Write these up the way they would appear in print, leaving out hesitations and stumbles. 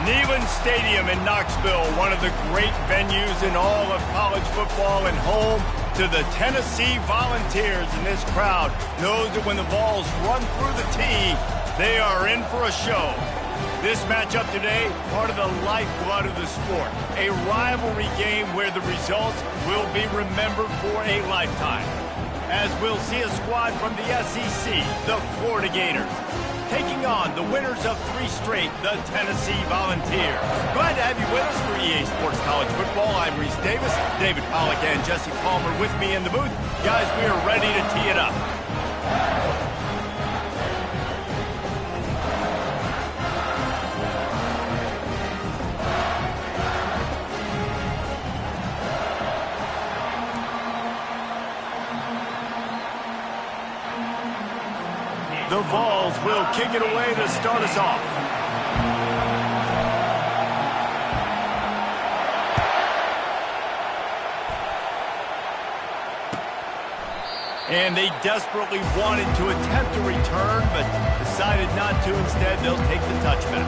Neyland Stadium in Knoxville, one of the great venues in all of college football and home to the Tennessee Volunteers. And this crowd knows that when the Vols run through the tee, they are in for a show. This matchup today, part of the lifeblood of the sport. A rivalry game where the results will be remembered for a lifetime. As we'll see a squad from the SEC, the Florida Gators, taking on the winners of 3 straight, the Tennessee Volunteers. Glad to have you with us for EA Sports College Football. I'm Reese Davis, David Pollack and Jesse Palmer with me in the booth. Guys, we are ready to tee it up. The Vols will kick it away to start us off. And they desperately wanted to attempt a return, but decided not to. Instead, they'll take the touchback.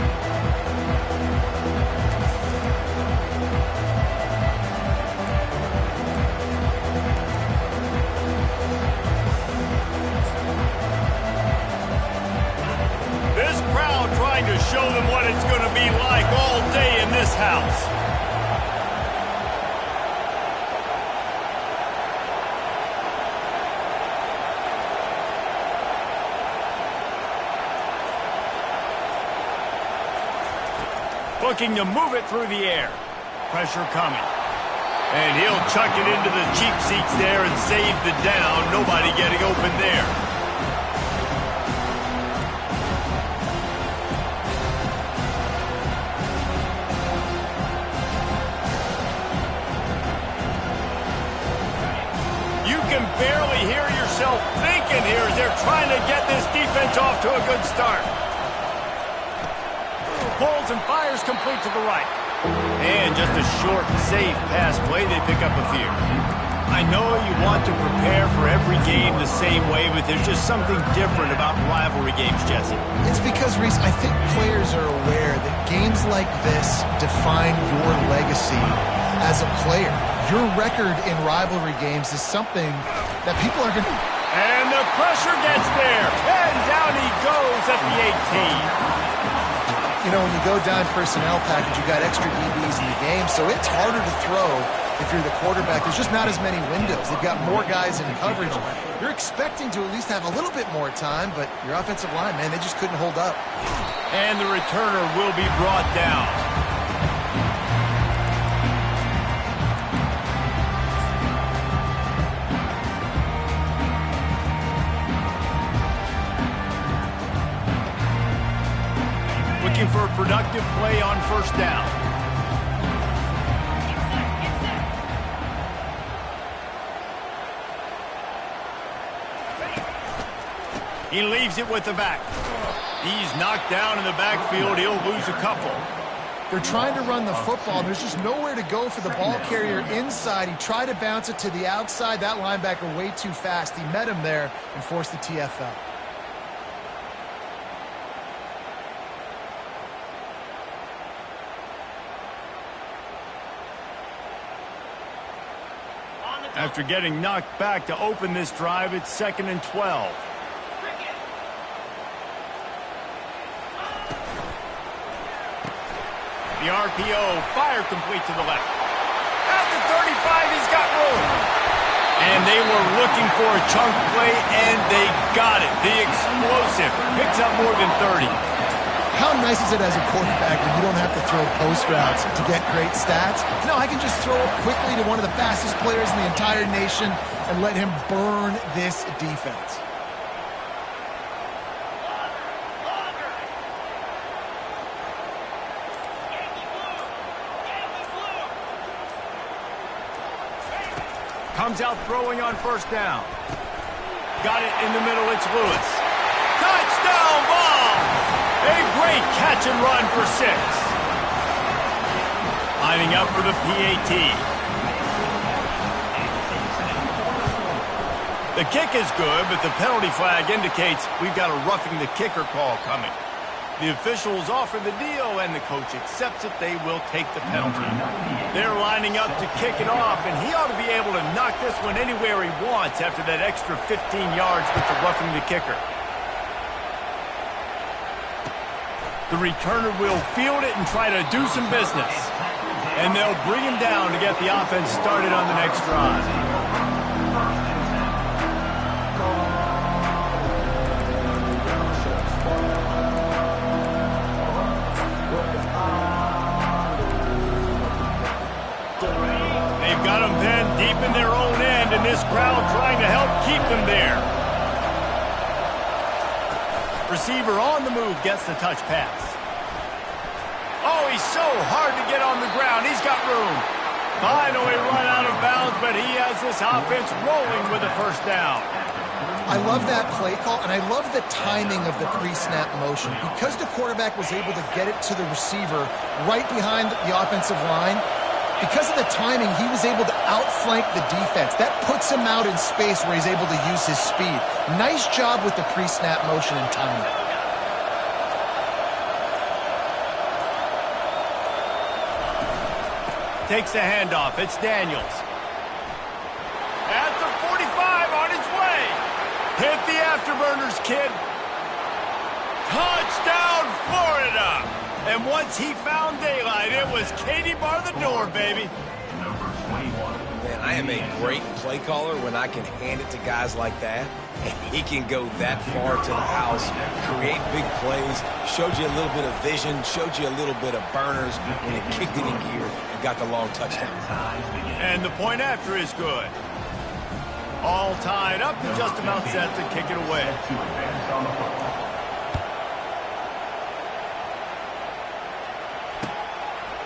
Trying to show them what it's going to be like all day in this house. Looking to move it through the air. Pressure coming. And he'll chuck it into the cheap seats there and save the down. Nobody getting open there. Barely hear yourself thinking here as they're trying to get this defense off to a good start. Pulls and fires complete to the right. And just a short, safe pass play. They pick up a few. I know you want to prepare for every game the same way, but there's just something different about rivalry games, Jesse. It's because, Reese, I think players are aware that games like this define your legacy as a player. Your record in rivalry games is something that people are going to... And the pressure gets there. And down he goes at the 18. You know, when you go down personnel package, you got extra DBs in the game, so it's harder to throw if you're the quarterback. There's just not as many windows. They've got more guys in coverage. You're expecting to at least have a little bit more time, but your offensive line, man, they just couldn't hold up. And the returner will be brought down. Looking for a productive play on first down. He leaves it with the back. He's knocked down in the backfield. He'll lose a couple. They're trying to run the football. There's just nowhere to go for the ball carrier inside. He tried to bounce it to the outside. That linebacker way too fast. He met him there and forced the TFL. After getting knocked back to open this drive, it's 2nd and 12. The RPO, fire complete to the left. At the 35, he's got room. And they were looking for a chunk play, and they got it. The explosive picks up more than 30. How nice is it as a quarterback when you don't have to throw post routes to get great stats? No, I can just throw it quickly to one of the fastest players in the entire nation and let him burn this defense. Comes out throwing on first down. Got it in the middle, it's Lewis. Touchdown ball! A great catch and run for 6. Lining up for the PAT. The kick is good, but the penalty flag indicates we've got a roughing the kicker call coming. The officials offer the deal, and the coach accepts it. They will take the penalty. They're lining up to kick it off, and he ought to be able to knock this one anywhere he wants after that extra 15 yards with the roughing the kicker. The returner will field it and try to do some business. And they'll bring him down to get the offense started on the next drive. They've got them pinned deep in their own end, and this crowd trying to help keep them there. Receiver on the move gets the touch pass. Oh, he's so hard to get on the ground. He's got room. Finally run out of bounds, but he has this offense rolling with a first down. I love that play call, and I love the timing of the pre-snap motion. Because the quarterback was able to get it to the receiver right behind the offensive line, because of the timing, he was able to outflank the defense. That puts him out in space where he's able to use his speed. Nice job with the pre-snap motion and timing. Takes the handoff. It's Daniels. At the 45 on his way. Hit the afterburners, kid. Touchdown, Florida. And once he found daylight, it was Katie bar the door, baby. Man, I am a great play caller when I can hand it to guys like that. And he can go that far to the house, create big plays, showed you a little bit of vision, showed you a little bit of burners when he kicked it in gear and got the long touchdown. And the point after is good. All tied up and just about set to kick it away.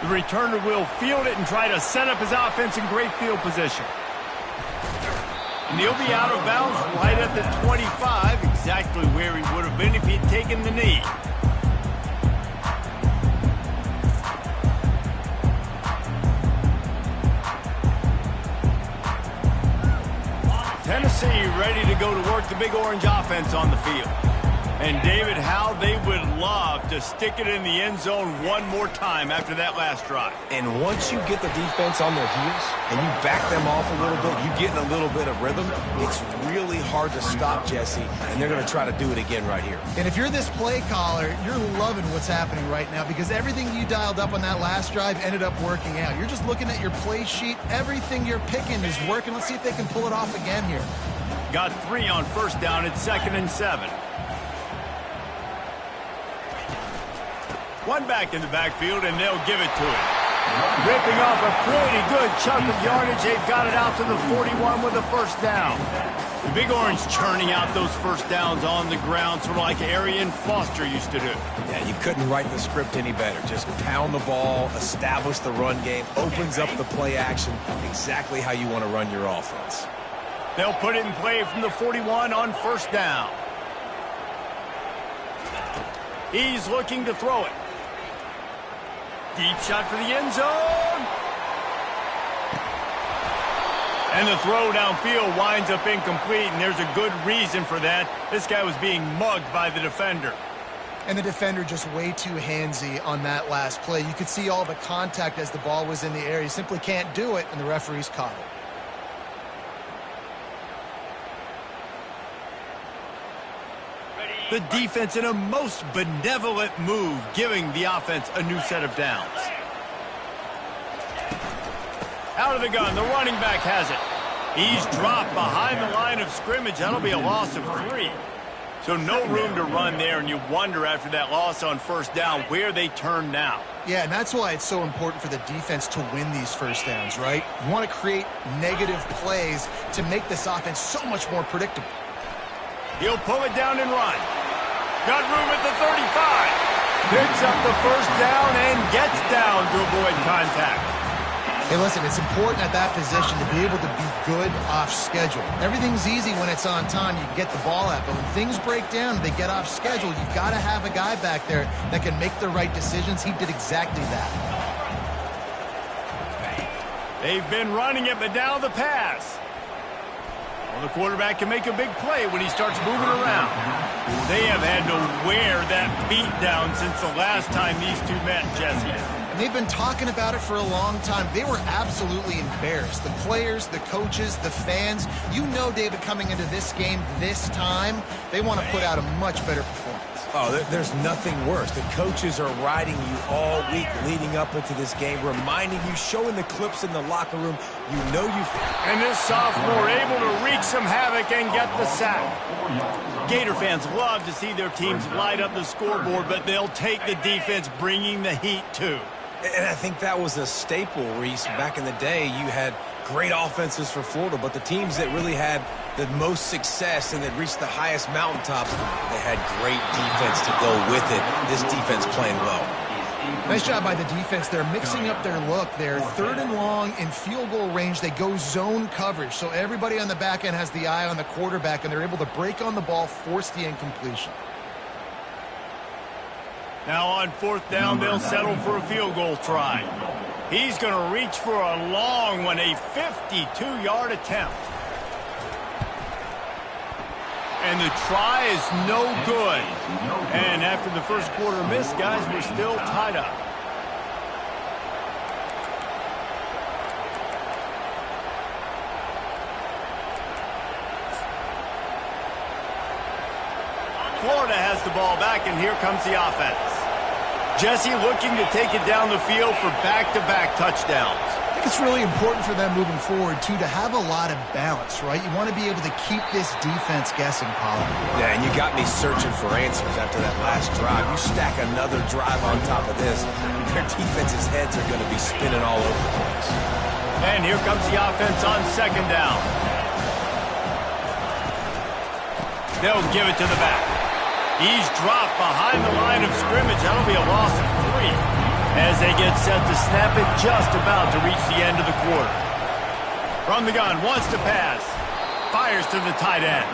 The returner will field it and try to set up his offense in great field position. And he'll be out of bounds right at the 25, exactly where he would have been if he'd taken the knee. Tennessee ready to go to work the Big Orange offense on the field. And, David, how they would love to stick it in the end zone one more time after that last drive. And once you get the defense on their heels and you back them off a little bit, you get in a little bit of rhythm, it's really hard to stop, Jesse, and they're going to try to do it again right here. And if you're this play caller, you're loving what's happening right now because everything you dialed up on that last drive ended up working out. You're just looking at your play sheet. Everything you're picking is working. Let's see if they can pull it off again here. Got 3 on first down. It's 2nd and 7. One back in the backfield, and they'll give it to him. Ripping off a pretty good chunk of yardage. They've got it out to the 41 with a first down. The Big Orange churning out those first downs on the ground, sort of like Arian Foster used to do. Yeah, you couldn't write the script any better. Just pound the ball, establish the run game, opens up the play action, exactly how you want to run your offense. They'll put it in play from the 41 on first down. He's looking to throw it. Deep shot for the end zone. And the throw downfield winds up incomplete, and there's a good reason for that. This guy was being mugged by the defender. And the defender just way too handsy on that last play. You could see all the contact as the ball was in the air. You simply can't do it, and the referees caught it. The defense in a most benevolent move, giving the offense a new set of downs. Out of the gun, the running back has it. He's dropped behind the line of scrimmage. That'll be a loss of 3. So no room to run there, and you wonder after that loss on first down where they turn now. Yeah, and that's why it's so important for the defense to win these first downs, right? You want to create negative plays to make this offense so much more predictable. He'll pull it down and run. Got room at the 35. Picks up the first down and gets down to avoid contact. Hey, listen, it's important at that position to be able to be good off schedule. Everything's easy when it's on time. You can get the ball out. But when things break down, they get off schedule, you've got to have a guy back there that can make the right decisions. He did exactly that. They've been running it, but now the pass. Well, the quarterback can make a big play when he starts moving around. They have had to wear that beat down since the last time these two met, Jesse. And they've been talking about it for a long time. They were absolutely embarrassed. The players, the coaches, the fans. You know, David, coming into this game this time, they want to put out a much better performance. Oh, there's nothing worse. The coaches are riding you all week leading up into this game, reminding you, showing the clips in the locker room. You know you... And this sophomore able to wreak some havoc and get the sack. Gator fans love to see their teams light up the scoreboard, but they'll take the defense bringing the heat too. And I think that was a staple, Reese. Back in the day, you had great offenses for Florida, but the teams that really had the most success and that reached the highest mountaintops, they had great defense to go with it. This defense playing well. Nice job by the defense. They're mixing up their look. They're 3rd and long in field goal range. They go zone coverage, so everybody on the back end has the eye on the quarterback, and they're able to break on the ball, force the incompletion. Now on 4th down, they'll settle for a field goal try. He's going to reach for a long one, a 52-yard attempt. And the try is no good. And after the first quarter miss, guys, we're still tied up. Florida has the ball back, and here comes the offense. Jesse looking to take it down the field for back-to-back touchdowns. I think it's really important for them moving forward, too, to have a lot of balance, right? You want to be able to keep this defense guessing, Pollard. Yeah, and you got me searching for answers after that last drive. You stack another drive on top of this, their defense's heads are going to be spinning all over the place. And here comes the offense on 2nd down. They'll give it to the back. He's dropped behind the line of scrimmage. That'll be a loss of 3 as they get set to snap it, just about to reach the end of the quarter. From the gun, wants to pass. Fires to the tight end.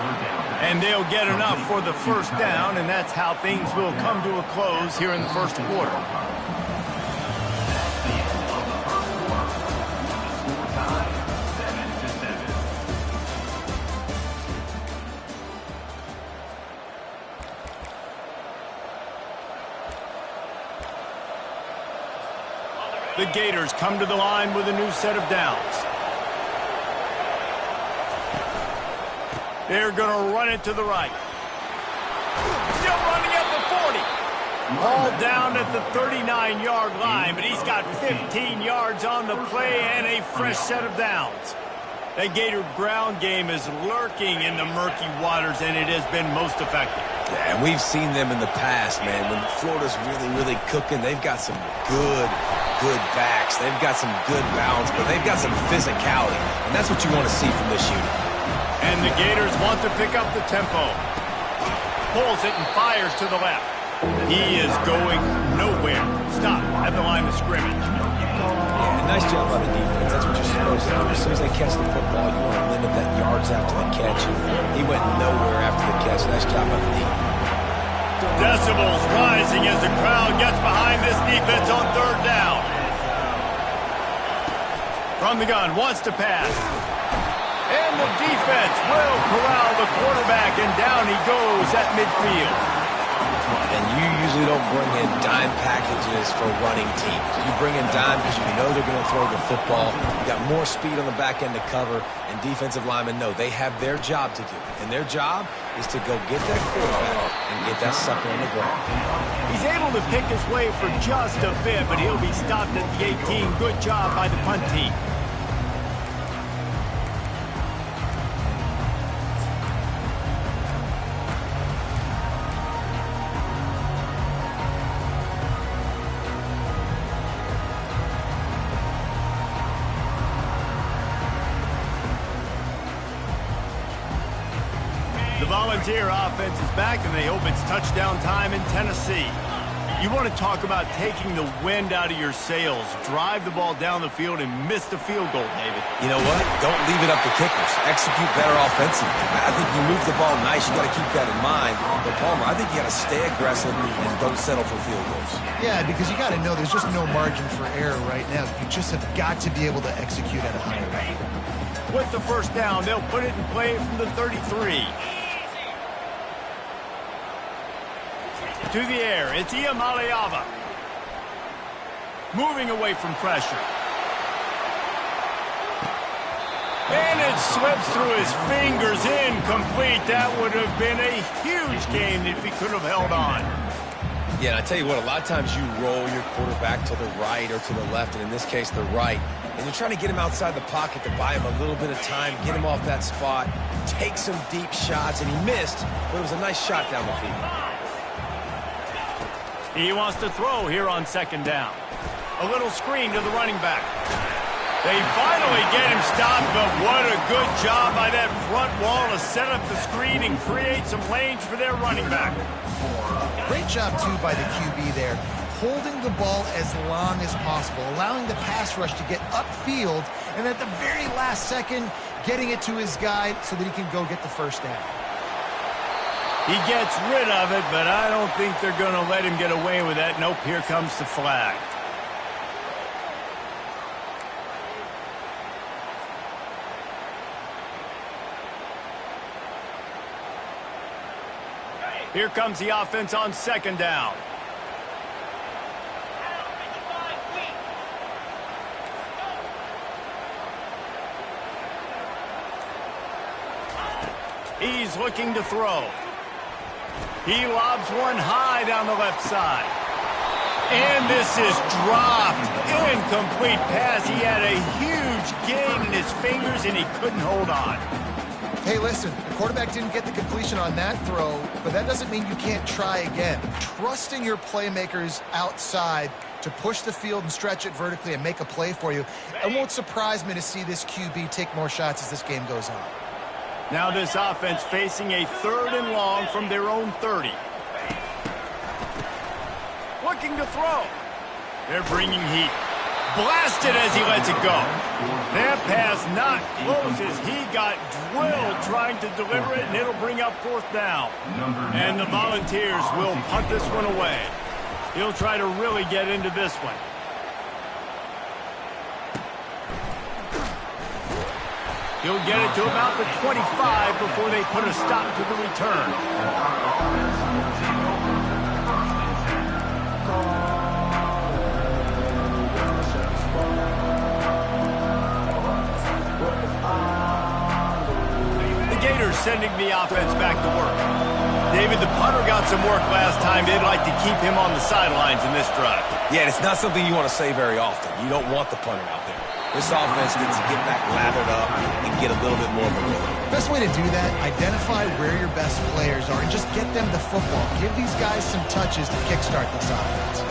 And they'll get enough for the 1st down, and that's how things will come to a close here in the 1st quarter. The Gators come to the line with a new set of downs. They're going to run it to the right. Still running at the 40. All down at the 39-yard line, but he's got 15 yards on the play and a fresh set of downs. That Gator ground game is lurking in the murky waters, and it has been most effective. Yeah, and we've seen them in the past, man. When Florida's really cooking, they've got some good backs. They've got some good balance, but they've got some physicality, and that's what you want to see from this unit. And the Gators want to pick up the tempo. Pulls it and fires to the left. He is going nowhere. Stop at the line of scrimmage. Yeah, nice job by the defense. That's what you're supposed to do. As soon as they catch the football, you want to limit that yards after the catch. He went nowhere after the catch. Nice job by the defense. Decibels rising as the crowd gets behind this defense on 3rd down. From the gun, wants to pass. And the defense will corral the quarterback, and down he goes at midfield. And you usually don't bring in dime packages for running teams. You bring in dime because you know they're going to throw the football. You got more speed on the back end to cover, and defensive linemen know they have their job to do. And their job is to go get that quarterback and get that sucker on the ground. He's able to pick his way for just a bit, but he'll be stopped at the 18. Good job by the punt team. The Volunteer offense is back, and they hope it's touchdown time in Tennessee. You want to talk about taking the wind out of your sails. Drive the ball down the field and miss the field goal, David. You know what? Don't leave it up to kickers. Execute better offensively. I think you move the ball nice. You got to keep that in mind. But, Palmer, I think you got to stay aggressive and don't settle for field goals. Yeah, because you got to know there's just no margin for error right now. You just have got to be able to execute at a higher rate. With the first down, they'll put it in play from the 33. To the air, it's Ncaa25. Moving away from pressure. And it slips through his fingers, incomplete. That would have been a huge gain if he could have held on. Yeah, and I tell you what, a lot of times you roll your quarterback to the right or to the left, and in this case, the right. And you're trying to get him outside the pocket to buy him a little bit of time, get him off that spot, take some deep shots, and he missed, but it was a nice shot down the field. He wants to throw here on second down. A little screen to the running back. They finally get him stopped, but what a good job by that front wall to set up the screen and create some lanes for their running back. Great job, too, by the QB there, holding the ball as long as possible, allowing the pass rush to get upfield, and at the very last second, getting it to his guy so that he can go get the first down. He gets rid of it, but I don't think they're going to let him get away with that. Nope, here comes the flag. Here comes the offense on second down. He's looking to throw. He lobs one high down the left side. And this is dropped. Incomplete pass. He had a huge gain in his fingers, and he couldn't hold on. Hey, listen, the quarterback didn't get the completion on that throw, but that doesn't mean you can't try again. Trusting your playmakers outside to push the field and stretch it vertically and make a play for you. It won't surprise me to see this QB take more shots as this game goes on. Now this offense facing a 3rd and long from their own 30. Looking to throw. They're bringing heat. Blasted as he lets it go. That pass not close as he got drilled trying to deliver it, and it'll bring up 4th down. And the Volunteers will punt this one away. He'll try to really get into this one. He'll get it to about the 25 before they put a stop to the return. Sending the offense back to work. David, the punter got some work last time. They'd like to keep him on the sidelines in this drive. Yeah, and it's not something you want to say very often. You don't want the punter out there. This offense needs to get back lathered up and get a little bit more of a rhythm. Best way to do that, identify where your best players are and just get them the football. Give these guys some touches to kickstart this offense.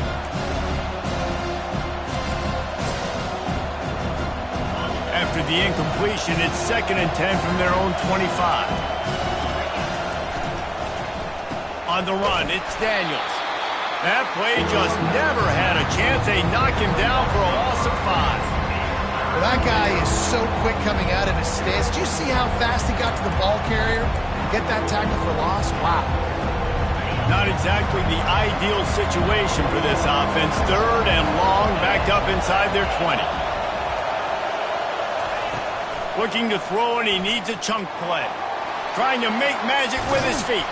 After the incompletion, it's 2nd and 10 from their own 25. On the run, it's Daniels. That play just never had a chance. They knock him down for a loss of 5. Well, that guy is so quick coming out of his stance. Do you see how fast he got to the ball carrier? Get that tackle for loss? Wow. Not exactly the ideal situation for this offense. 3rd and long, backed up inside their 20. Looking to throw, and he needs a chunk play. Trying to make magic with his feet.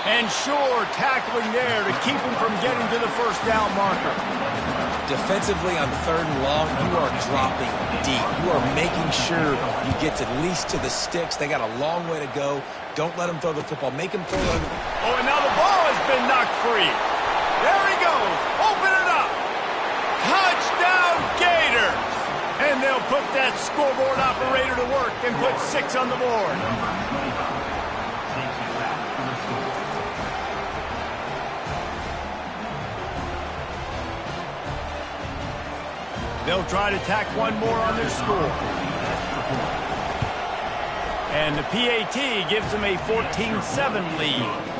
And sure, tackling there to keep him from getting to the first down marker. Defensively on 3rd and long, you are dropping deep. You are making sure you get at least to the sticks. They got a long way to go. Don't let them throw the football. Make them throw it. Oh, and now the ball has been knocked free. There he goes. Open it up. Touchdown, Gators. And they'll put that scoreboard operator to work and put 6 on the board. They'll try to tack one more on their score. And the PAT gives them a 14-7 lead.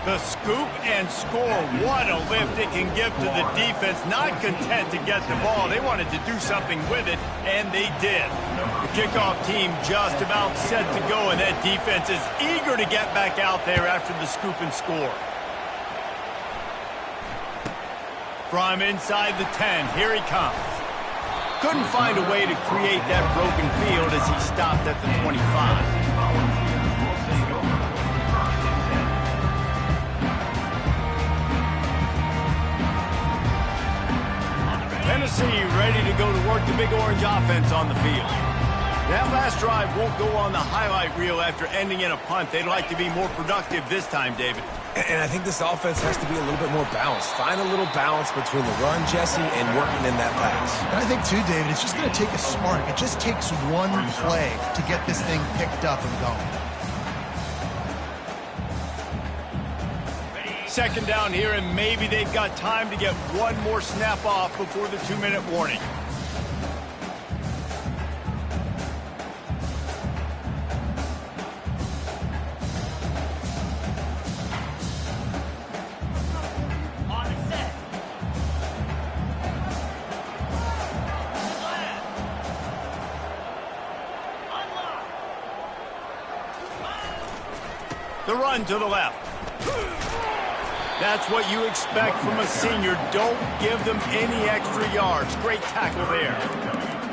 The scoop and score. What a lift it can give to the defense. Not content to get the ball. They wanted to do something with it, and they did. The kickoff team just about set to go, and that defense is eager to get back out there after the scoop and score. From inside the 10, here he comes. couldn't find a way to create that broken field as he stopped at the 25. Tennessee ready to go to work the Big Orange offense on the field. That last drive won't go on the highlight reel after ending in a punt. They'd like to be more productive this time, David. And I think this offense has to be a little bit more balanced. Find a little balance between the run, Jesse, and working in that pass. And I think, too, David, it's just going to take a spark. It just takes one play to get this thing picked up and going. Second down here, and maybe they've got time to get one more snap off before the 2-minute warning. The run to the left. That's what you expect from a senior. Don't give them any extra yards. Great tackle there.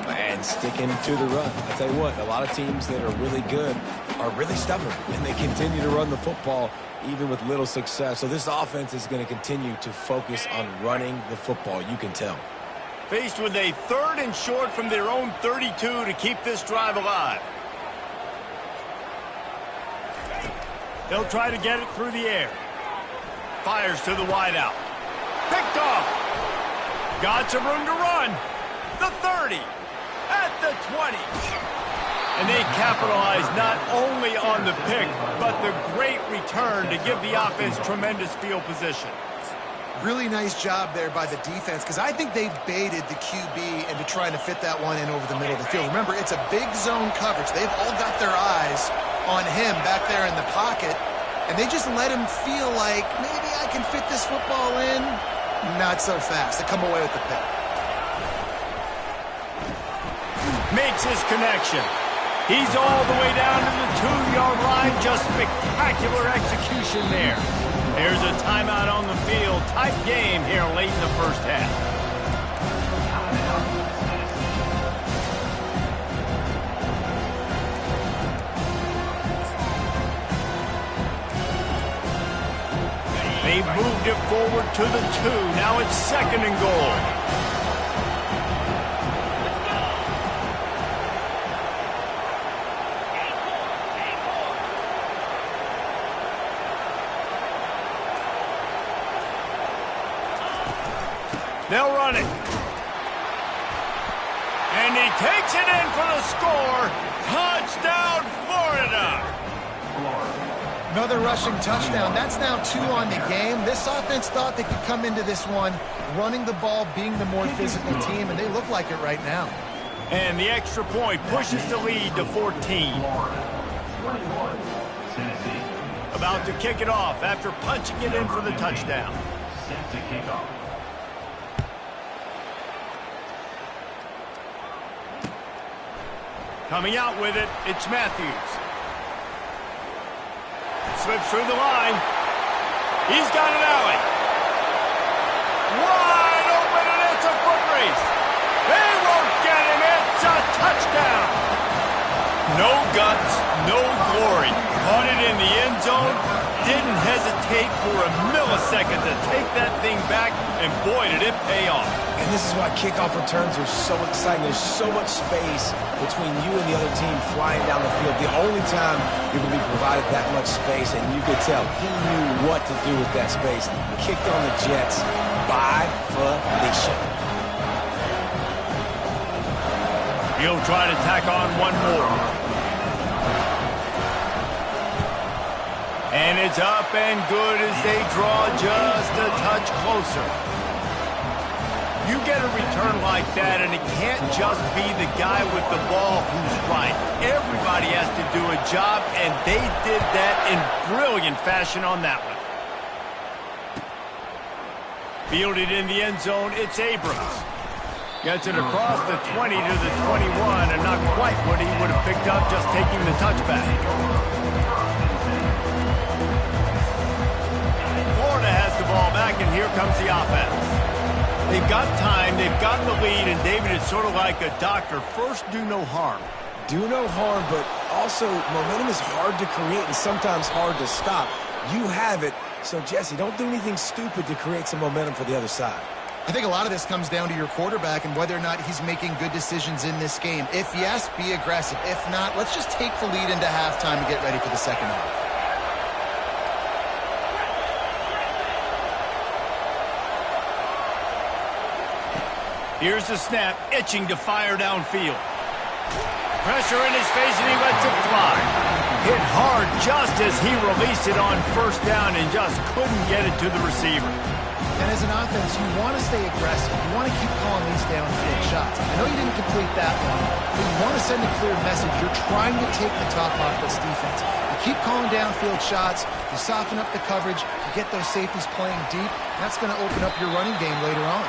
And sticking to the run. I tell you what, a lot of teams that are really good are really stubborn, and they continue to run the football even with little success. So this offense is going to continue to focus on running the football. You can tell. Faced with a 3rd and short from their own 32 to keep this drive alive. They'll try to get it through the air. Fires to the wideout. Picked off. Got some room to run. The 30. At the 20. And they capitalize not only on the pick, but the great return to give the offense tremendous field position. Really nice job there by the defense, because I think they baited the QB into trying to fit that one in over the middle of the field. Remember, it's a big zone coverage. They've all got their eyes on him back there in the pocket, and they just let him feel like, maybe I can fit this football in. Not so fast. They come away with the pick. Makes his connection. He's all the way down to the 2-yard line. Just spectacular execution there. There's a timeout on the field. Tight game here late in the first half. They've moved it forward to the 2. Now it's 2nd and goal. They'll run it. And he takes it in for the score. Touchdown, Florida. Another rushing touchdown. That's now 2 on the game. This offense thought they could come into this one running the ball, being the more physical team, and they look like it right now. And the extra point pushes the lead to 14. About to kick it off after punching it in for the touchdown. Set to kick off. Coming out with it, it's Matthews. Slips through the line. He's got an alley. Wide open, and it's a foot race. They won't get him. It's a touchdown. No guts, no glory. Caught it in the end zone. Didn't hesitate for a millisecond to take that thing back, and boy, did it pay off. And this is why kickoff returns are so exciting. There's so much space between you and the other team flying down the field. The only time you're going to be provided that much space, and you could tell he knew what to do with that space. Kicked on the Jets by Felicia. He'll try to tack on one more. And it's up and good as they draw just a touch closer. You get a return like that, and it can't just be the guy with the ball who's right. Everybody has to do a job, and they did that in brilliant fashion on that one. Fielded in the end zone, it's Abrams. Gets it across the 20 to the 21, and not quite what he would have picked up just taking the touchback. Florida has the ball back, and here comes the offense. They've got time, they've gotten the lead, and David, it's sort of like a doctor. First, do no harm. Do no harm, but also momentum is hard to create and sometimes hard to stop. You have it, so Jesse, don't do anything stupid to create some momentum for the other side. I think a lot of this comes down to your quarterback and whether or not he's making good decisions in this game. If yes, be aggressive. If not, let's just take the lead into halftime and get ready for the second half. Here's the snap, itching to fire downfield. Pressure in his face, and he lets it fly. Hit hard just as he released it on first down and just couldn't get it to the receiver. And as an offense, you want to stay aggressive. You want to keep calling these downfield shots. I know you didn't complete that one, but you want to send a clear message. You're trying to take the top off this defense. You keep calling downfield shots. You soften up the coverage. You get those safeties playing deep. That's going to open up your running game later on.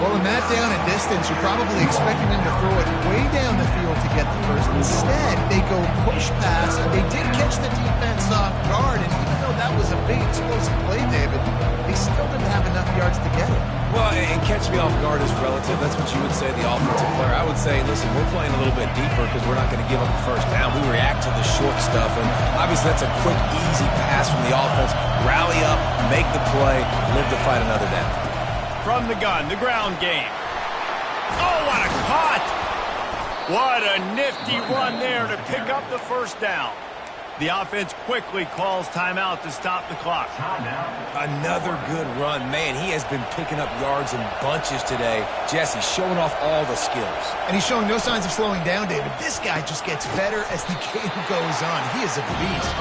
Well, in that down and distance, you're probably expecting them to throw it way down the field to get the first. Instead, they go push pass. They did catch the defense off guard, and even though that was a big explosive play, David, they still didn't have enough yards to get it. Well, and catch me off guard is relative. That's what you would say, the offensive player. I would say, listen, we're playing a little bit deeper because we're not going to give up the first down. We react to the short stuff, and obviously that's a quick, easy pass from the offense. Rally up, make the play, live to fight another down. From the gun, the ground game. Oh, what a caught! What a nifty run there to pick up the first down. The offense quickly calls timeout to stop the clock. Another good run. Man, he has been picking up yards in bunches today. Jesse showing off all the skills. And he's showing no signs of slowing down, David. This guy just gets better as the game goes on. He is a beast.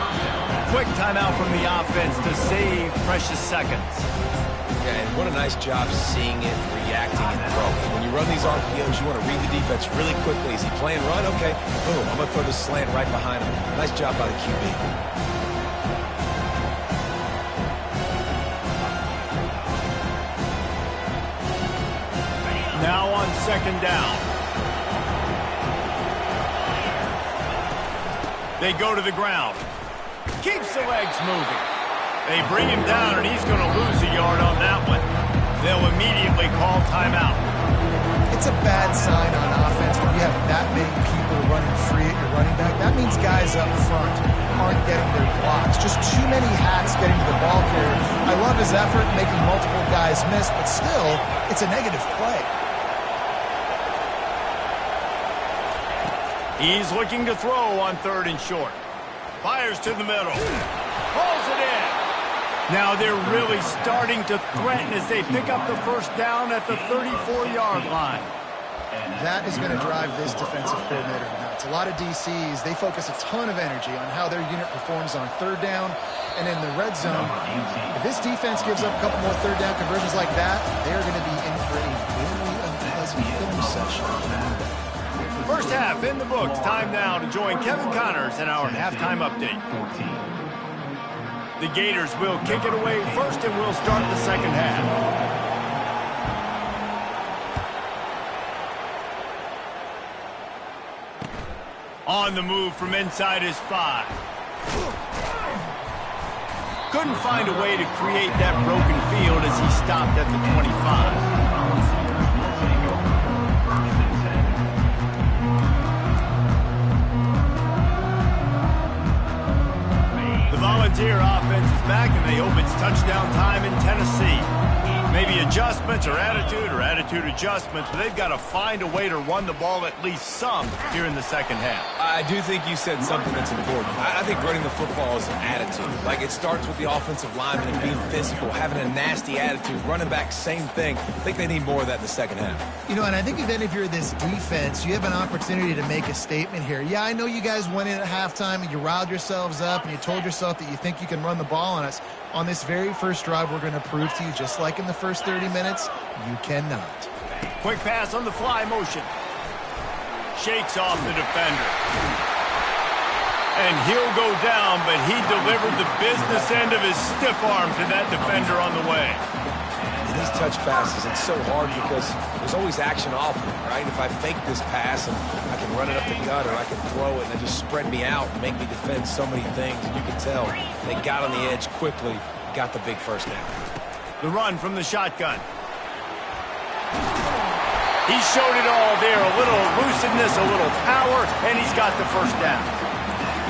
Quick timeout from the offense to save precious seconds. Yeah, and what a nice job seeing it, reacting, and throwing. When you run these RPOs, you want to read the defense really quickly. Is he playing run? Okay, boom, I'm going to throw the slant right behind him. Nice job by the QB. Now on second down. They go to the ground. Keeps the legs moving. They bring him down, and he's going to lose a yard on that one. They'll immediately call timeout. It's a bad sign on offense when you have that many people running free at your running back. That means guys up front aren't getting their blocks. Just too many hacks getting to the ball carrier. I love his effort making multiple guys miss, but still, it's a negative play. He's looking to throw on third and short. Fires to the middle. Pulls it in. Now they're really starting to threaten as they pick up the first down at the 34-yard line. That is going to drive this defensive coordinator nuts. A lot of DCs, they focus a ton of energy on how their unit performs on third down and in the red zone. If this defense gives up a couple more third down conversions like that, they are going to be in for a very unpleasant film session. First half in the books. Time now to join Kevin Connors in our halftime update. The Gators will kick it away first, and we'll start the second half. On the move from inside his 5. Couldn't find a way to create that broken field as he stopped at the 25. Volunteer offense is back, and they hope it's touchdown time in Tennessee. Maybe adjustments or attitude adjustments, but they've got to find a way to run the ball at least some here in the second half. I do think you said something that's important. I think running the football is an attitude. Like, it starts with the offensive lineman and being physical, having a nasty attitude. Running back, same thing. I think they need more of that in the second half. You know, and I think then if you're this defense, you have an opportunity to make a statement here. Yeah, I know you guys went in at halftime and you riled yourselves up and you told yourself that you think you can run the ball on us. On this very first drive, we're going to prove to you, just like in the first 30 minutes, you cannot. Quick pass on the fly motion. Shakes off the defender. And he'll go down, but he delivered the business end of his stiff arm to that defender on the way. These touch passes, it's so hard because there's always action off of it, right? If I fake this pass and I can run it up the gut or I can throw it and it just spread me out and make me defend so many things, and you can tell they got on the edge quickly, got the big first down. The run from the shotgun. He showed it all there, a little elusiveness, a little power, and he's got the first down.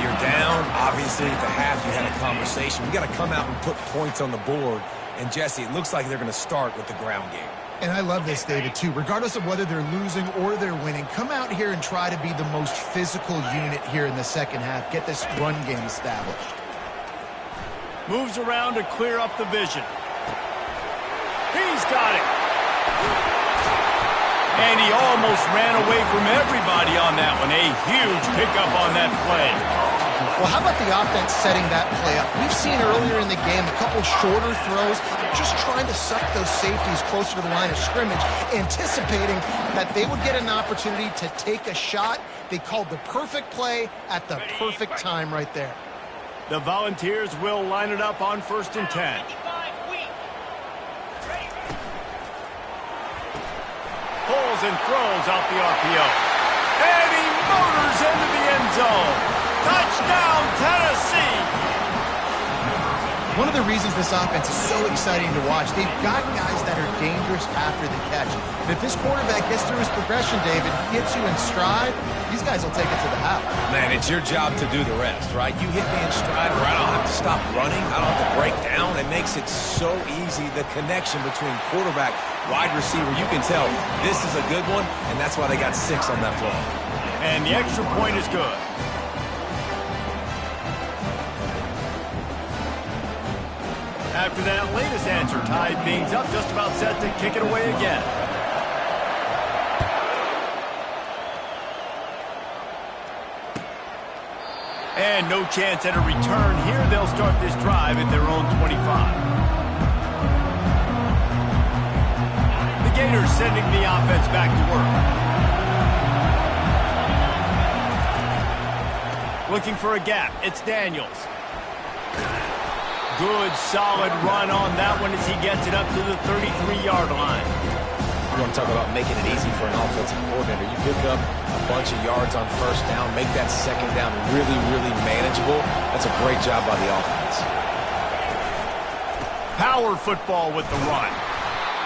You're down. Obviously, at the half, you had a conversation. We got to come out and put points on the board. And, Jesse, it looks like they're going to start with the ground game. And I love this, David, too. Regardless of whether they're losing or they're winning, come out here and try to be the most physical unit here in the second half. Get this run game established. Moves around to clear up the vision. He's got it. And he almost ran away from everybody on that one. A huge pickup on that play. Well, how about the offense setting that play up? We've seen earlier in the game a couple shorter throws, just trying to suck those safeties closer to the line of scrimmage, anticipating that they would get an opportunity to take a shot. They called the perfect play at the perfect time right there. The Volunteers will line it up on 1st and 10. Pulls and throws out the RPO. And he motors into the end zone. Touchdown, Tennessee! One of the reasons this offense is so exciting to watch, they've got guys that are dangerous after the catch. And if this quarterback gets through his progression, David, gets you in stride, these guys will take it to the house. Man, it's your job to do the rest, right? You hit me in stride where I don't have to stop running. I don't have to break down. It makes it so easy, the connection between quarterback, wide receiver. You can tell this is a good one, and that's why they got 6 on that play. And the extra point is good. After that latest answer, tied things up, just about set to kick it away again. And no chance at a return here. They'll start this drive at their own 25. The Gators sending the offense back to work. Looking for a gap. It's Daniels. Good, solid run on that one as he gets it up to the 33-yard line. You want to talk about making it easy for an offensive coordinator. You pick up a bunch of yards on 1st down, make that 2nd down really, really manageable. That's a great job by the offense. Power football with the run.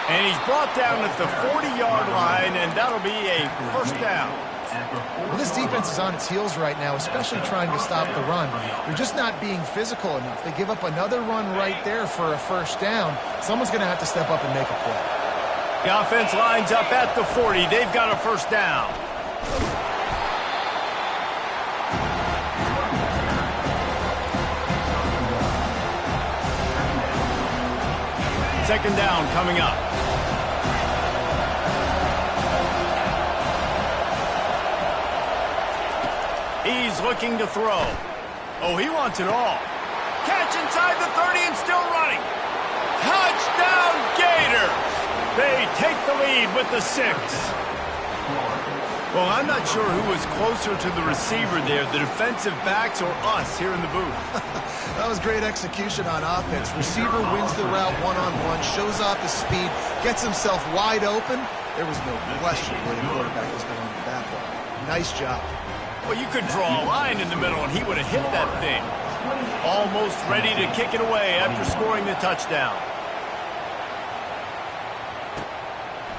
And he's brought down at the 40-yard line, and that'll be a 1st down. Well, this defense is on its heels right now, especially trying to stop the run. They're just not being physical enough. They give up another run right there for a 1st down. Someone's going to have to step up and make a play. The offense lines up at the 40. They've got a 1st down. Second down coming up. He's looking to throw. Oh, he wants it all. Catch inside the 30 and still running. Touchdown, Gators! They take the lead with the 6. Well, I'm not sure who was closer to the receiver there, the defensive backs or us here in the booth. That was great execution on offense. Receiver wins the route one-on-one, shows off the speed, gets himself wide open. There was no question where the quarterback was going with that one. Nice job. Well, you could draw a line in the middle, and he would have hit that thing. Almost ready to kick it away after scoring the touchdown.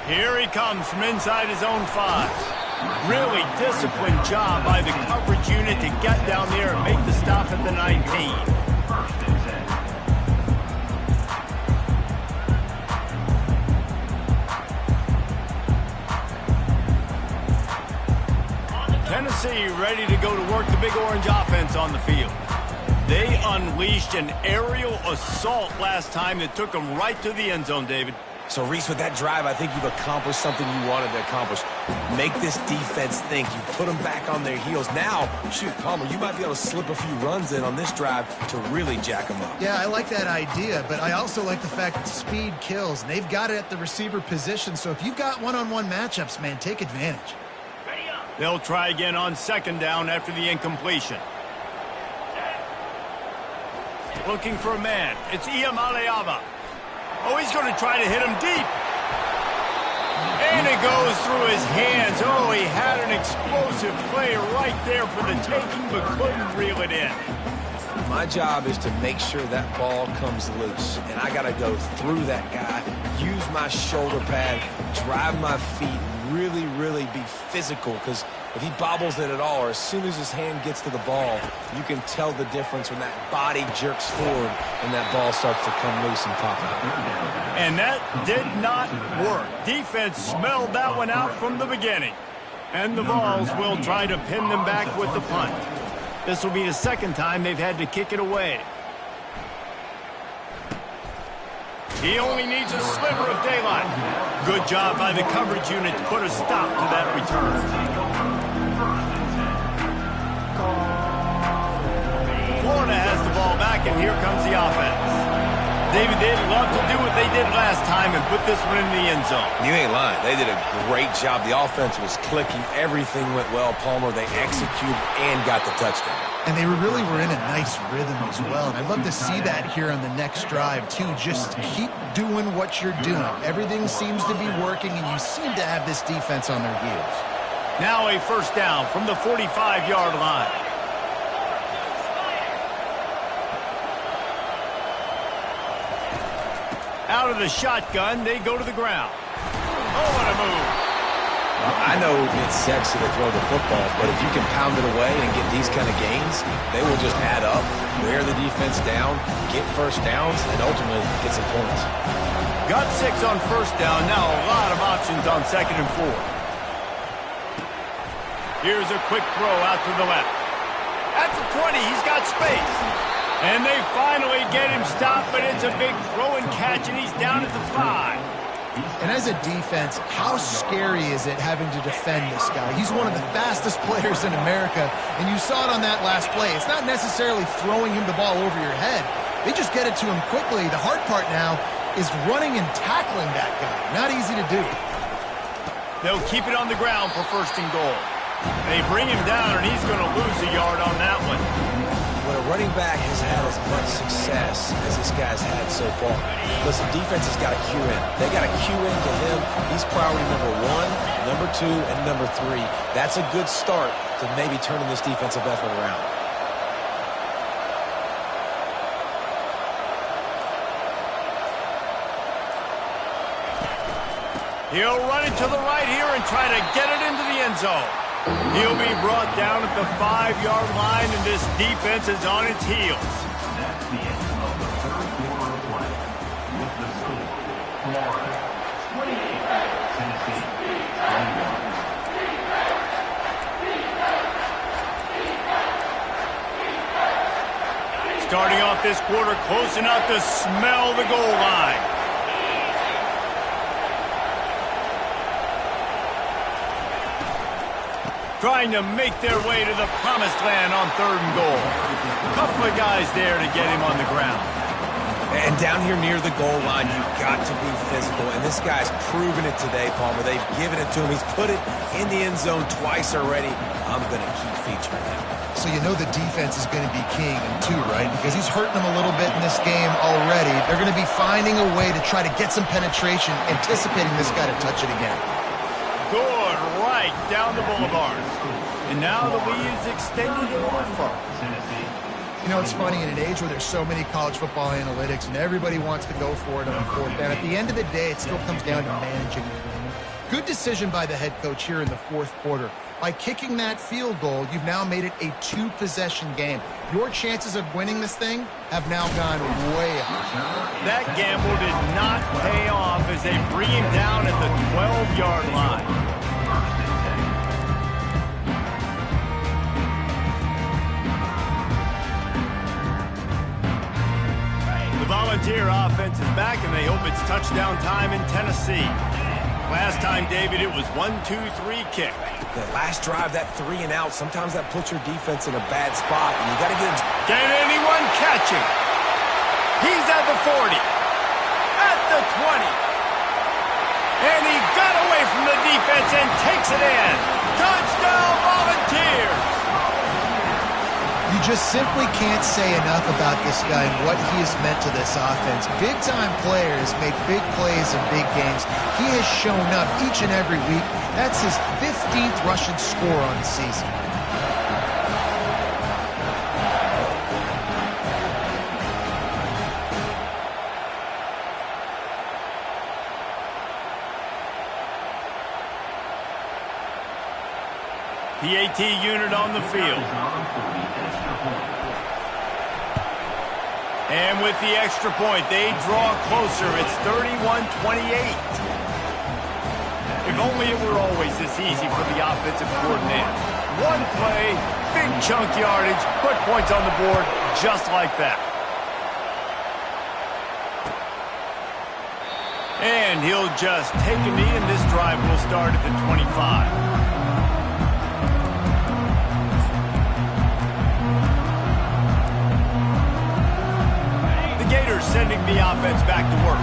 Here he comes from inside his own 5. Really disciplined job by the coverage unit to get down there and make the stop at the 19. Tennessee ready to go to work the Big Orange offense on the field. They unleashed an aerial assault last time that took them right to the end zone, David. So, Reese, with that drive, I think you've accomplished something you wanted to accomplish. Make this defense think. You put them back on their heels. Now, shoot, Palmer, you might be able to slip a few runs in on this drive to really jack them up. Yeah, I like that idea, but I also like the fact that speed kills. And they've got it at the receiver position, so if you've got one-on-one matchups, man, take advantage. They'll try again on 2nd down after the incompletion. Looking for a man. It's Ncaa25. Oh, he's going to try to hit him deep. And it goes through his hands. Oh, he had an explosive play right there for the taking, but couldn't reel it in. My job is to make sure that ball comes loose, and I got to go through that guy, use my shoulder pad, drive my feet really, really be physical, because if he bobbles it at all, or as soon as his hand gets to the ball, you can tell the difference when that body jerks forward and that ball starts to come loose and pop out. And that did not work. Defense smelled that one out from the beginning. And the Vols will try to pin them back with the punt. This will be the second time they've had to kick it away. He only needs a sliver of daylight. Good job by the coverage unit to put a stop to that return. Florida has the ball back, and here comes the offense. David, they'd love to do what they did last time and put this one in the end zone. You ain't lying. They did a great job. The offense was clicking. Everything went well, Palmer. They executed and got the touchdown. And they really were in a nice rhythm as well. And I'd love to see that here on the next drive, too. Just keep doing what you're doing. Everything seems to be working, and you seem to have this defense on their heels. Now a first down from the 45-yard line. Out of the shotgun, they go to the ground. Oh, what a move. I know it's sexy to throw the football, but if you can pound it away and get these kind of gains, they will just add up, wear the defense down, get first downs, and ultimately get some points. Got 6 on first down. Now a lot of options on 2nd and 4. Here's a quick throw out to the left. At the 20, he's got space. And they finally get him stopped, but it's a big throw and catch, and he's down at the 5. And as a defense, how scary is it having to defend this guy? He's one of the fastest players in America, and you saw it on that last play. It's not necessarily throwing him the ball over your head. They just get it to him quickly. The hard part now is running and tackling that guy. Not easy to do. They'll keep it on the ground for 1st and goal. They bring him down, and he's going to lose a yard on that one. When a running back has had as much success as this guy's had so far, listen, defense has got to cue in. They got to cue into him. He's priority number 1, number 2, and number 3. That's a good start to maybe turning this defensive effort around. He'll run it to the right here and try to get it into the end zone. He'll be brought down at the 5-yard line, and this defense is on its heels. That's the end of the third quarter of play. With the score, Florida 28, Tennessee 21. Starting off this quarter close enough to smell the goal line. Trying to make their way to the promised land on 3rd and goal. A couple of guys there to get him on the ground. And down here near the goal line, you've got to be physical. And this guy's proven it today, Palmer. They've given it to him. He's put it in the end zone twice already. I'm going to keep featuring him. So you know the defense is going to be king, too, right? Because he's hurting them a little bit in this game already. They're going to be finding a way to try to get some penetration, anticipating this guy to touch it again. Good, right down the boulevard. And now the lead's extended a little further. You know, it's funny, in an age where there's so many college football analytics and everybody wants to go for it on 4th down, at the end of the day, it still comes down to managing the game. Good decision by the head coach here in the 4th quarter. By kicking that field goal, you've now made it a 2-possession game. Your chances of winning this thing have now gone way up. That gamble did not pay off as they bring him down at the 12-yard line. The Volunteer offense is back, and they hope it's touchdown time in Tennessee. Last time, David, it was 1-2-3 kick. That last drive, that 3 and out, sometimes that puts your defense in a bad spot, and you got to get him. Can anyone catch him? He's at the 40, at the 20, and he got away from the defense and takes it in. Touchdown, Volunteers! You just simply can't say enough about this guy and what he has meant to this offense. Big-time players make big plays in big games. He has shown up each and every week. That's his 15th rushing score on the season. PAT unit on the field. And with the extra point, they draw closer. It's 31-28. If only it were always this easy for the offensive coordinator. One play, big chunk yardage, put points on the board just like that. And he'll just take a knee, and this drive will start at the 25. The Gators sending the offense back to work.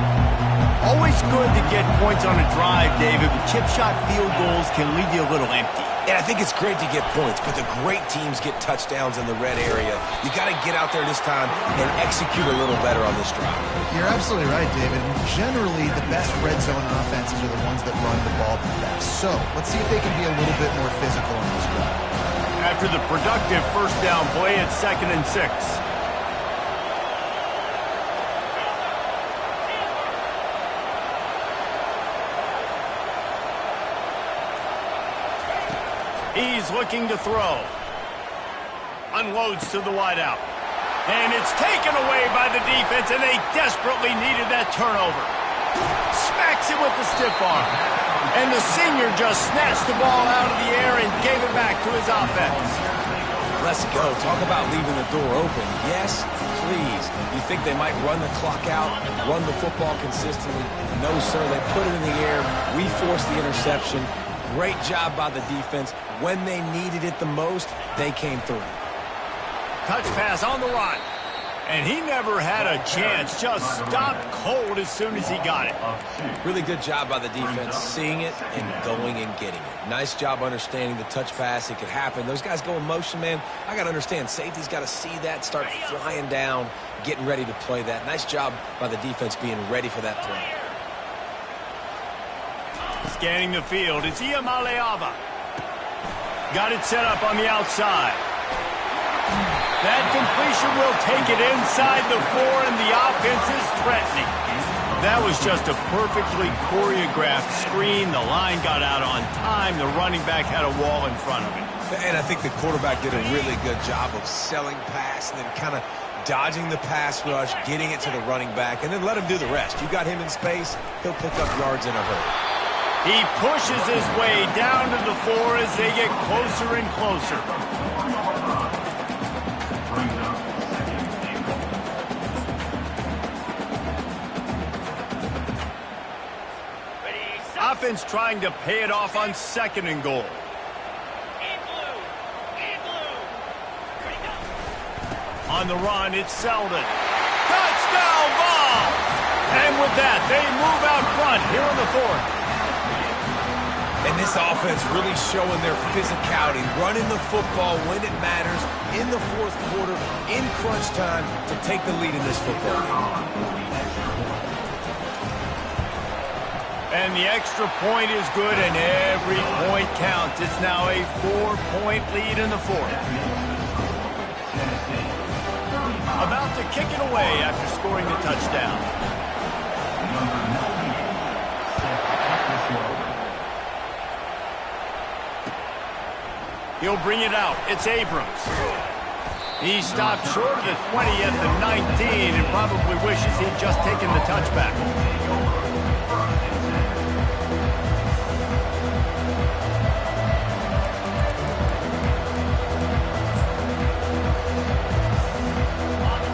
Always good to get points on a drive, David, but chip shot field goals can leave you a little empty. And I think it's great to get points, but the great teams get touchdowns in the red area. You got to get out there this time and execute a little better on this drive. You're absolutely right, David. Generally, the best red zone offenses are the ones that run the ball the best. So let's see if they can be a little bit more physical on this drive. After the productive first down play, it's 2nd and 6. He's looking to throw. Unloads to the wideout. And it's taken away by the defense, and they desperately needed that turnover. Smacks it with the stiff arm. And the senior just snatched the ball out of the air and gave it back to his offense. Let's go. Talk about leaving the door open. Yes, please. You think they might run the clock out, run the football consistently? No, sir. They put it in the air. We forced the interception. Great job by the defense. When they needed it the most, they came through. Touch pass on the run. And he never had a chance. Just stopped cold as soon as he got it. Really good job by the defense, seeing it and going and getting it. Nice job understanding the touch pass. It could happen. Those guys go in motion, man. I got to understand. Safety's got to see that, start flying down, getting ready to play that. Nice job by the defense being ready for that play. Scanning the field, it's Ncaa25. Got it set up on the outside. That completion will take it inside the 4, and the offense is threatening. That was just a perfectly choreographed screen. The line got out on time. The running back had a wall in front of him. And I think the quarterback did a really good job of selling pass and then kind of dodging the pass rush, getting it to the running back, and then let him do the rest. You got him in space, he'll pick up yards in a hurry. He pushes his way down to the 4 as they get closer and closer. Offense trying to pay it off on 2nd and goal. On the run, it's Selden. Touchdown ball! And with that, they move out front here in the 4th. And this offense really showing their physicality, running the football when it matters, in the 4th quarter, in crunch time, to take the lead in this football game. And the extra point is good, and every point counts. It's now a 4-point lead in the 4th. About to kick it away after scoring the touchdown. He'll bring it out. It's Abrams. He stopped short of the 20 at the 19 and probably wishes he'd just taken the touchback.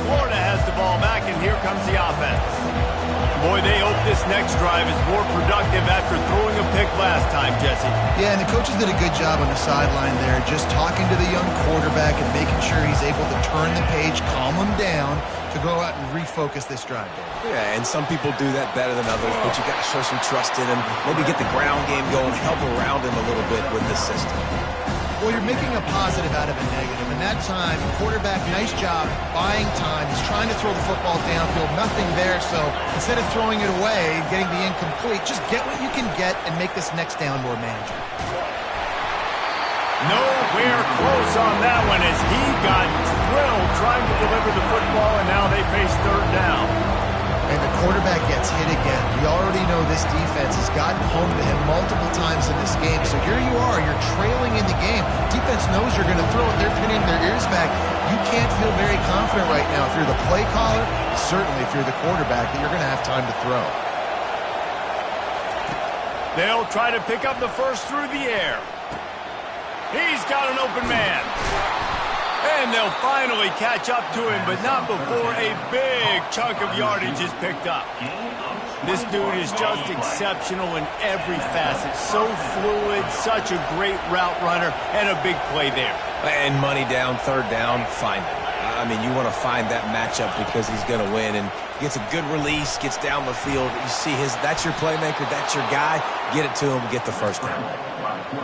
Florida has the ball back, and here comes the offense. Boy, they hope this next drive is more productive after throwing a pick last time, Jesse. Yeah, and the coaches did a good job on the sideline there, just talking to the young quarterback and making sure he's able to turn the page, calm him down, to go out and refocus this drive. Yeah, and some people do that better than others, but you got to show some trust in him, maybe get the ground game going, help around him a little bit with this system. Well, you're making a positive out of a negative. And that time, quarterback, nice job, buying time. He's trying to throw the football downfield, nothing there. So instead of throwing it away, getting the incomplete, just get what you can get and make this next down more manageable. Nowhere close on that one as he got thrilled trying to deliver the football, and now they face 3rd down. And the quarterback gets hit again. We already know this defense has gotten home to him multiple times in this game. So here you are, you're trailing in the game. Defense knows you're going to throw it. They're pinning their ears back. You can't feel very confident right now if you're the play caller, certainly if you're the quarterback, that you're going to have time to throw. They'll try to pick up the first through the air. He's got an open man. And they'll finally catch up to him, but not before a big chunk of yardage is picked up. This dude is just exceptional in every facet. So fluid, such a great route runner, and a big play there. And money down, third down, find him. I mean, you want to find that matchup because he's going to win, and gets a good release, gets down the field. You see that's your playmaker, that's your guy. Get it to him, get the first down.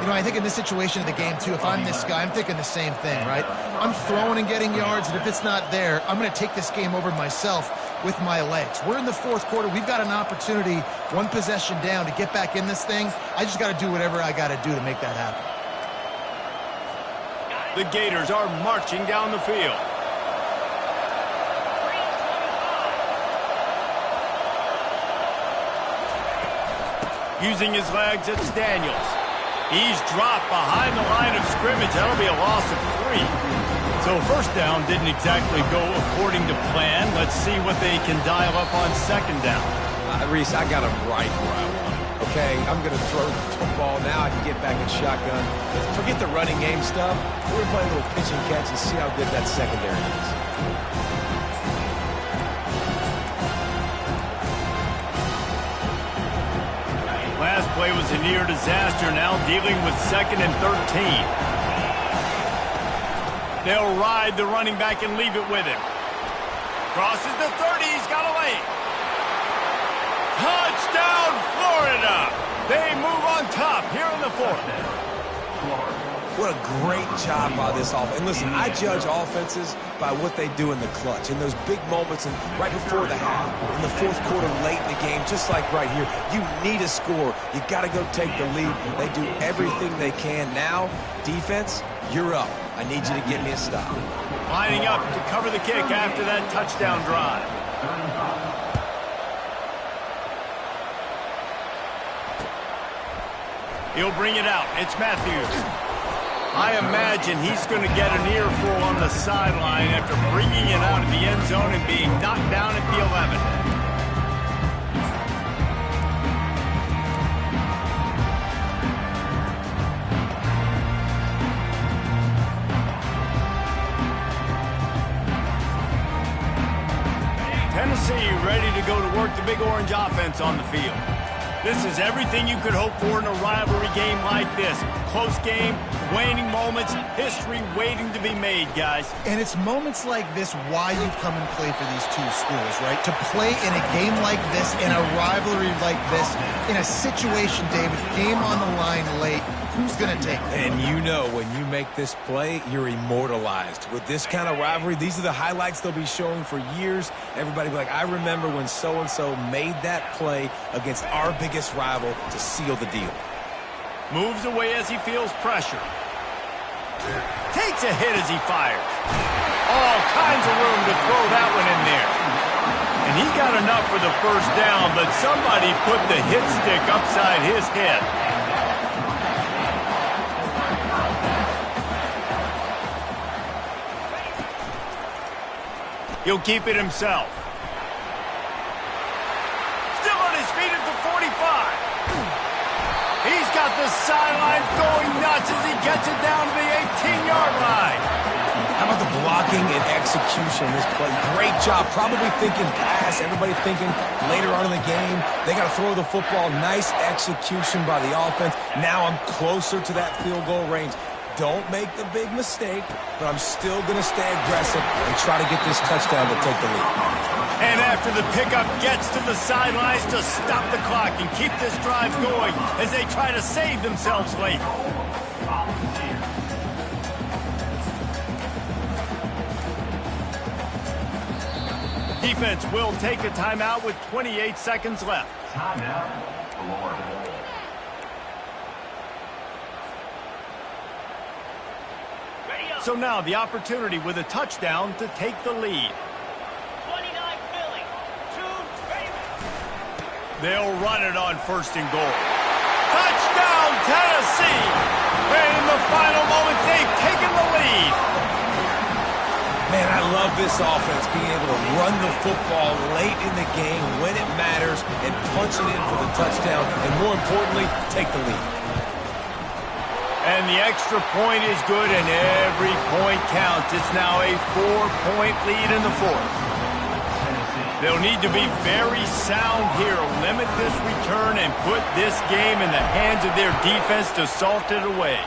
You know, I think in this situation of the game, too, if I'm this guy, I'm thinking the same thing, right? I'm throwing and getting yards, and if it's not there, I'm going to take this game over myself with my legs. We're in the fourth quarter. We've got an opportunity, one possession down, to get back in this thing. I just got to do whatever I got to do to make that happen. The Gators are marching down the field. Using his legs, it's Daniels. He's dropped behind the line of scrimmage. That'll be a loss of 3. So first down didn't exactly go according to plan. Let's see what they can dial up on second down. Reese, I got him right where I want him. Okay, I'm going to throw the football now. I can get back in shotgun. Forget the running game stuff. We're going to play a little pitch and catch and see how good that secondary is. Last play was a near disaster, now dealing with 2nd and 13. They'll ride the running back and leave it with him. Crosses the 30, he's got a lane. Touchdown, Florida! They move on top here in the 4th. What a great job by this offense. And listen, I judge offenses by what they do in the clutch, in those big moments, and right before the half, in the fourth quarter, late in the game, just like right here. You need a score. You got to go take the lead. They do everything they can. Now, defense, you're up. I need you to get me a stop. Lining up to cover the kick after that touchdown drive. He'll bring it out. It's Matthews. I imagine he's going to get an earful on the sideline after bringing it out of the end zone and being knocked down at the 11. Tennessee ready to go to work the Big Orange offense on the field. This is everything you could hope for in a rivalry game like this. Close game, waning moments, history waiting to be made, guys. And it's moments like this why you come and play for these two schools, right? To play in a game like this, in a rivalry like this, in a situation, David, game on the line late, who's going to take it? And you know when you make this play, you're immortalized. With this kind of rivalry, these are the highlights they'll be showing for years. Everybody will be like, I remember when so-and-so made that play against our biggest rival to seal the deal. Moves away as he feels pressure. Takes a hit as he fires. All kinds of room to throw that one in there. And he got enough for the first down, but somebody put the hit stick upside his head. He'll keep it himself. Still on his feet at the 45. He's got the sidelines going nuts as he gets it down to the 18-yard line. How about the blocking and execution this play? Great job. Probably thinking pass. Everybody thinking later on in the game, they got to throw the football. Nice execution by the offense. Now I'm closer to that field goal range. Don't make the big mistake, but I'm still going to stay aggressive and try to get this touchdown to take the lead. And after the pickup gets to the sidelines to stop the clock and keep this drive going as they try to save themselves late. Defense will take a timeout with 28 seconds left. Timeout, Florida. So now the opportunity with a touchdown to take the lead. 29 Philly. 2 ready. They'll run it on 1st and goal. Touchdown, Tennessee! And in the final moments, they've taken the lead. Man, I love this offense, being able to run the football late in the game when it matters and punch it in for the touchdown, and more importantly, take the lead. And the extra point is good, and every point counts. It's now a 4-point lead in the 4th. They'll need to be very sound here, limit this return, and put this game in the hands of their defense to salt it away.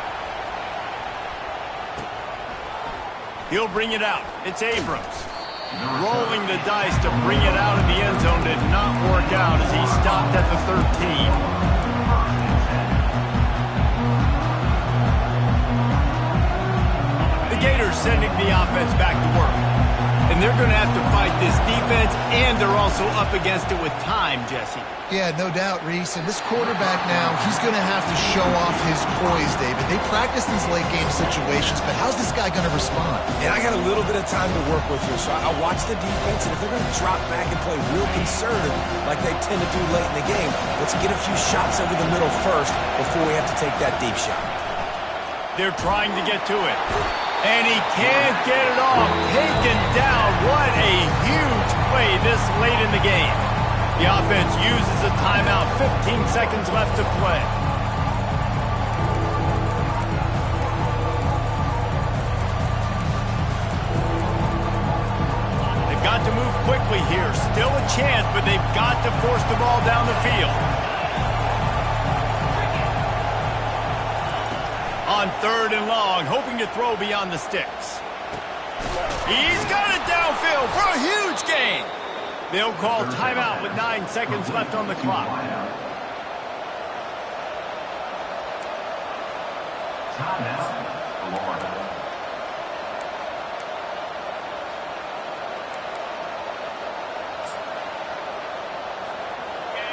He'll bring it out. It's Abrams. Rolling the dice to bring it out of the end zone did not work out as he stopped at the 13. The Gators sending the offense back to work. And they're going to have to fight this defense, and they're also up against it with time, Jesse. Yeah, no doubt, Reese. And this quarterback now, he's going to have to show off his poise, David. They practice these late-game situations, but how's this guy going to respond? And I got a little bit of time to work with here, so I'll watch the defense, and if they're going to drop back and play real conservative like they tend to do late in the game, let's get a few shots over the middle first before we have to take that deep shot. They're trying to get to it. And he can't get it off. Taken down. What a huge play this late in the game. The offense uses a timeout. 15 seconds left to play. They've got to move quickly here. Still a chance, but they've got to force the ball down the field. On 3rd and long, hoping to throw beyond the sticks. He's got it downfield for a huge gain. They'll call timeout with 9 seconds left on the clock. Timeout, Florida.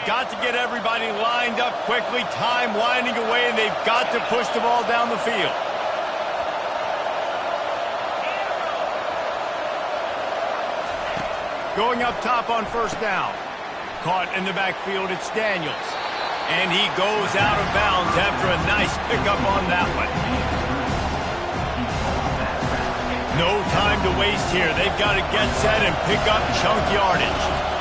Got to get everybody lined up quickly. Time winding away, and they've got to push the ball down the field. Going up top on 1st down. Caught in the backfield, it's Daniels. And he goes out of bounds after a nice pickup on that one. No time to waste here. They've got to get set and pick up chunk yardage.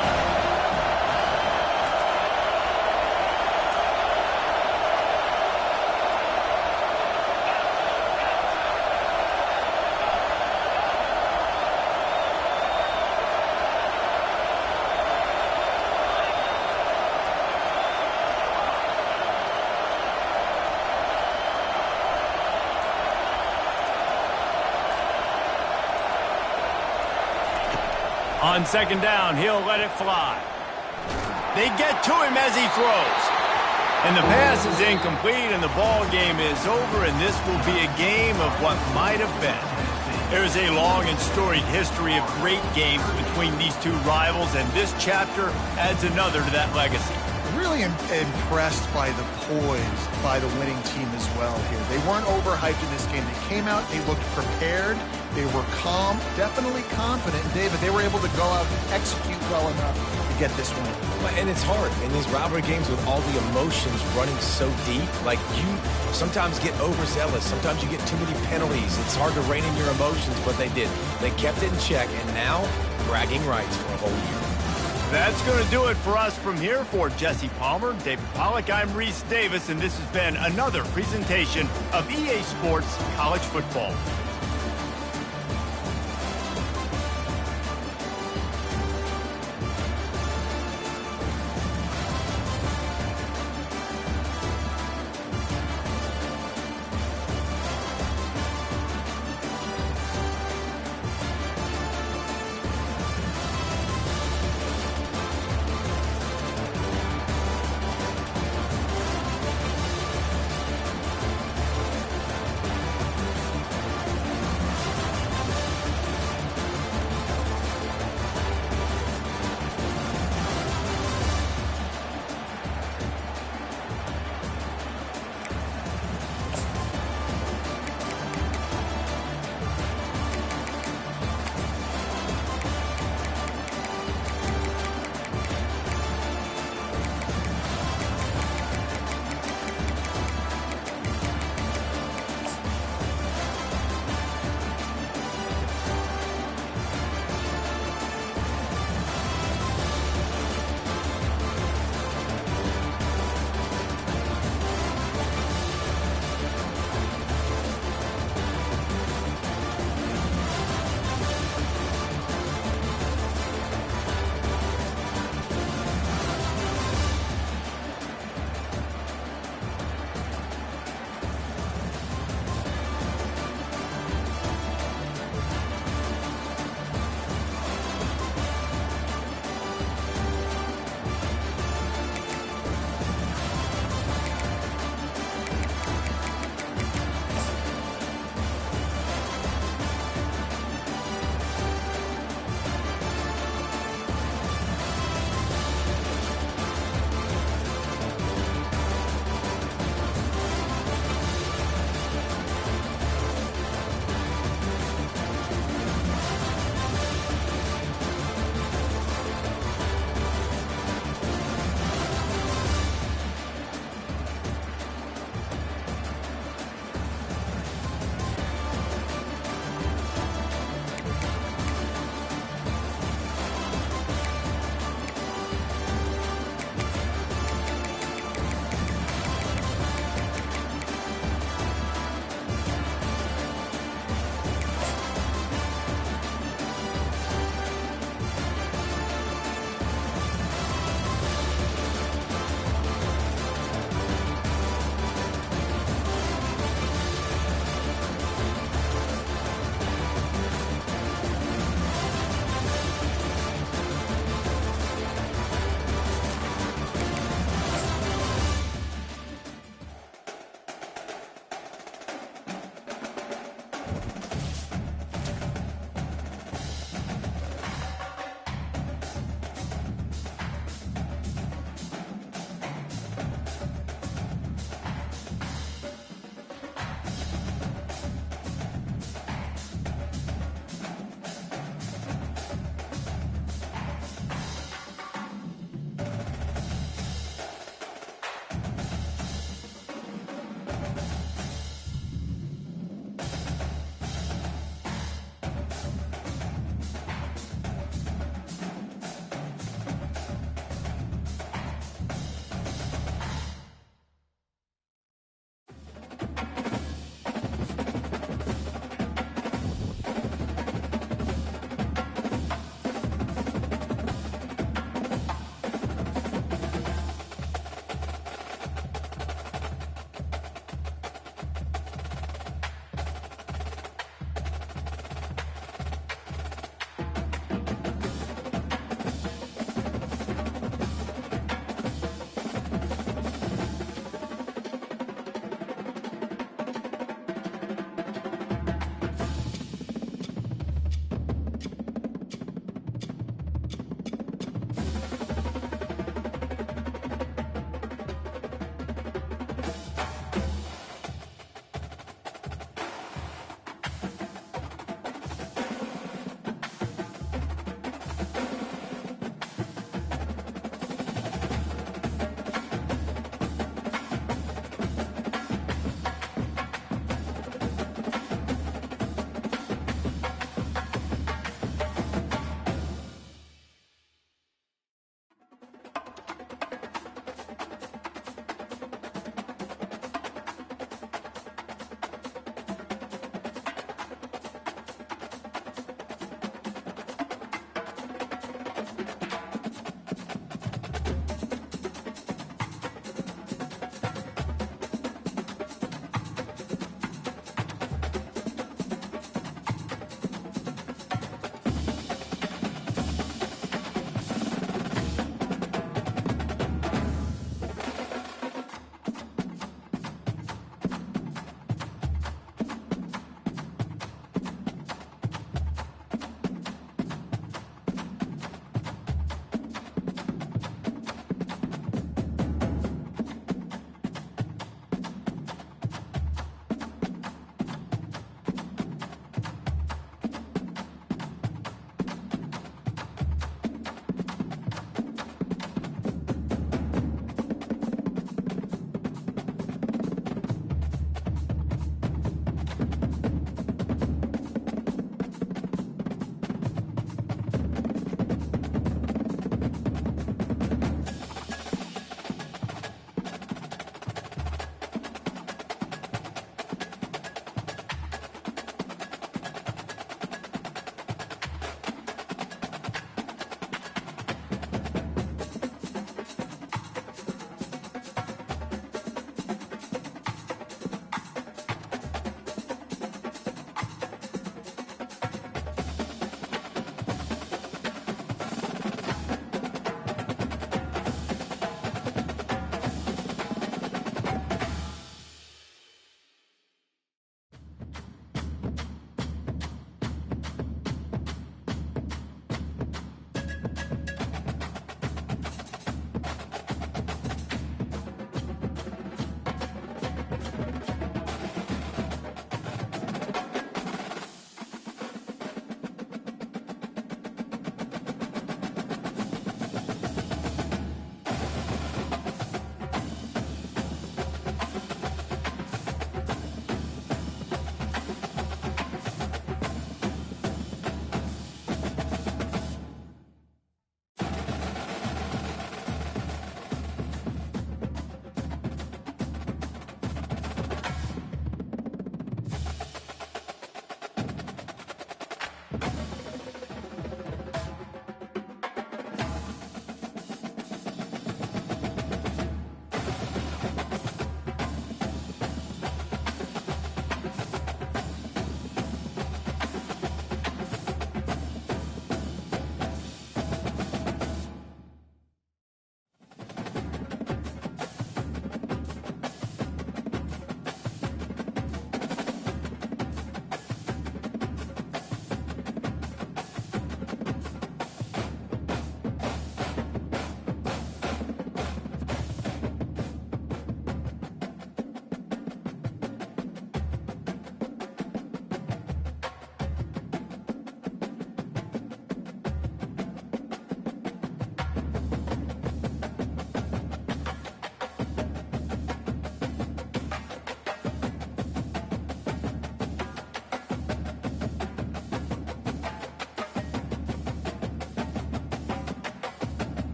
On 2nd down, he'll let it fly. They get to him as he throws. And the pass is incomplete, and the ball game is over, and this will be a game of what might have been. There's a long and storied history of great games between these two rivals, and this chapter adds another to that legacy. Really impressed by the poise by the winning team as well here. They weren't overhyped in this game. They came out, they looked prepared, they were calm, definitely confident. And David, they were able to go out and execute well enough to get this win. And it's hard in these rivalry games with all the emotions running so deep. Like, you sometimes get overzealous. Sometimes you get too many penalties. It's hard to rein in your emotions, but they did. They kept it in check, and now bragging rights for a whole year. That's going to do it for us from here. For Jesse Palmer, David Pollack, I'm Reese Davis, and this has been another presentation of EA Sports College Football.